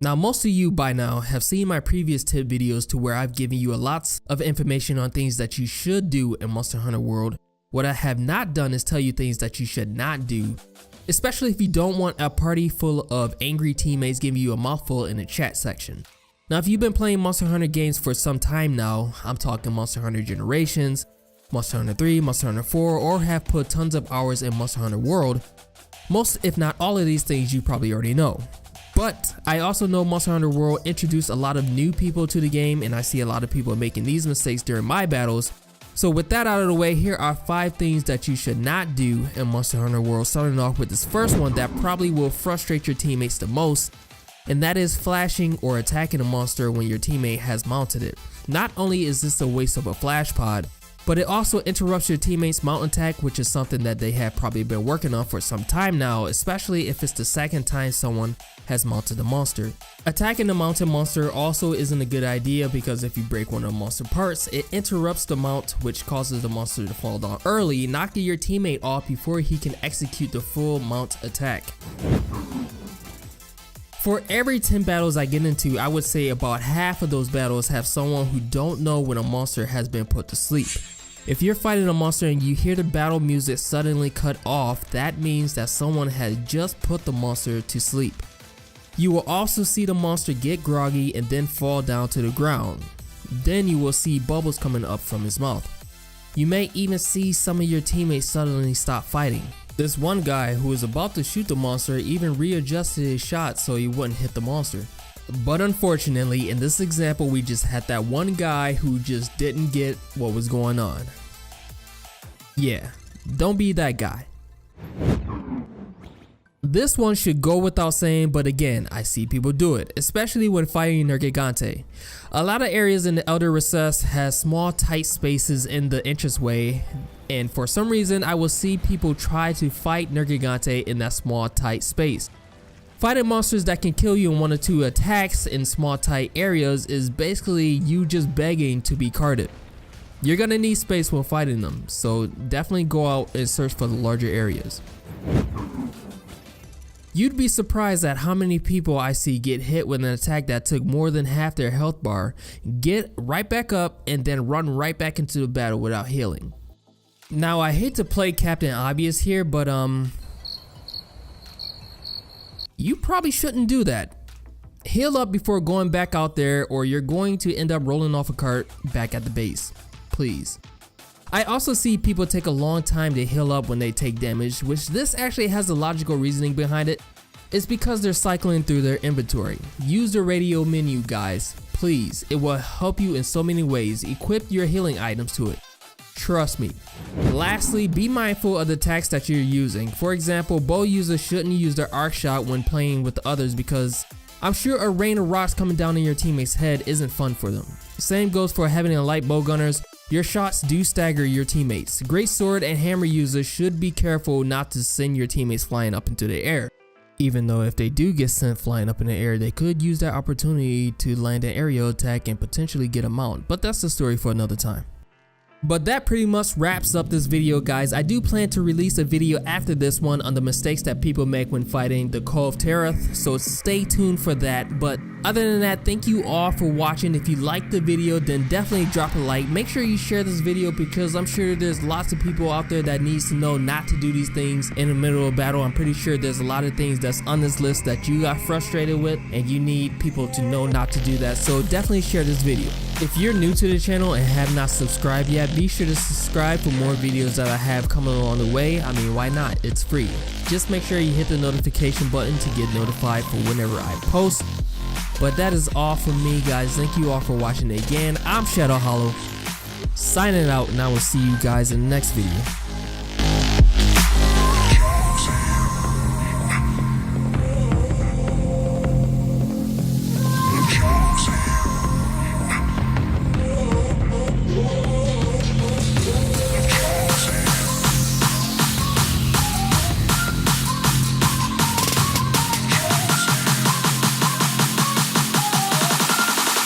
Now most of you by now have seen my previous tip videos to where I've given you lots of information on things that you should do in Monster Hunter World. What I have not done is tell you things that you should not do, especially if you don't want a party full of angry teammates giving you a mouthful in the chat section. Now if you've been playing Monster Hunter games for some time now, I'm talking Monster Hunter Generations, Monster Hunter 3, Monster Hunter 4, or have put tons of hours in Monster Hunter World, most if not all of these things you probably already know. But I also know Monster Hunter World introduced a lot of new people to the game, and I see a lot of people making these mistakes during my battles. So with that out of the way, here are 5 things that you should not do in Monster Hunter World, starting off with this first one that probably will frustrate your teammates the most, and that is flashing or attacking a monster when your teammate has mounted it. Not only is this a waste of a flash pod, but it also interrupts your teammate's mount attack, which is something that they have probably been working on for some time now, especially if it's the second time someone has mounted the monster. Attacking the mounted monster also isn't a good idea because if you break one of the monster parts, it interrupts the mount, which causes the monster to fall down early, knocking your teammate off before he can execute the full mount attack. For every 10 battles I get into, I would say about half of those battles have someone who don't know when a monster has been put to sleep. If you're fighting a monster and you hear the battle music suddenly cut off, that means that someone had just put the monster to sleep. You will also see the monster get groggy and then fall down to the ground. Then you will see bubbles coming up from his mouth. You may even see some of your teammates suddenly stop fighting. This one guy who was about to shoot the monster even readjusted his shot so he wouldn't hit the monster. But unfortunately, in this example, we just had that one guy who just didn't get what was going on. Yeah, don't be that guy. This one should go without saying, but again, I see people do it, especially when fighting Nergigante. A lot of areas in the Elder Recess has small tight spaces in the entranceway, and for some reason I will see people try to fight Nergigante in that small tight space. Fighting monsters that can kill you in 1 or 2 attacks in small tight areas is basically you just begging to be carded. You're gonna need space when fighting them, so definitely go out and search for the larger areas. You'd be surprised at how many people I see get hit with an attack that took more than half their health bar, get right back up, and then run right back into the battle without healing. Now I hate to play Captain Obvious here, but you probably shouldn't do that. Heal up before going back out there or you're going to end up rolling off a cart back at the base. Please. I also see people take a long time to heal up when they take damage, which this actually has a logical reasoning behind it. It's because they're cycling through their inventory. Use the radio menu, guys. Please, it will help you in so many ways. Equip your healing items to it. Trust me. Lastly, be mindful of the attacks that you're using. For example, bow users shouldn't use their arc shot when playing with others because I'm sure a rain of rocks coming down on your teammate's head isn't fun for them. Same goes for heavy and light bow gunners. Your shots do stagger your teammates. Great sword and hammer users should be careful not to send your teammates flying up into the air. Even though if they do get sent flying up in the air, they could use that opportunity to land an aerial attack and potentially get a mount, but that's a story for another time. But that pretty much wraps up this video, guys. I do plan to release a video after this one on the mistakes that people make when fighting the Kulve Taroth, so stay tuned for that. But other than that, thank you all for watching. If you liked the video, then definitely drop a like. Make sure you share this video because I'm sure there's lots of people out there that needs to know not to do these things in the middle of battle. I'm pretty sure there's a lot of things that's on this list that you got frustrated with and you need people to know not to do that, so definitely share this video. If you're new to the channel and have not subscribed yet, be sure to subscribe for more videos that I have coming along the way. I mean, why not? It's free. Just make sure you hit the notification button to get notified for whenever I post. But that is all from me, guys. Thank you all for watching again. I'm Shadow Hollow, signing out, and I will see you guys in the next video.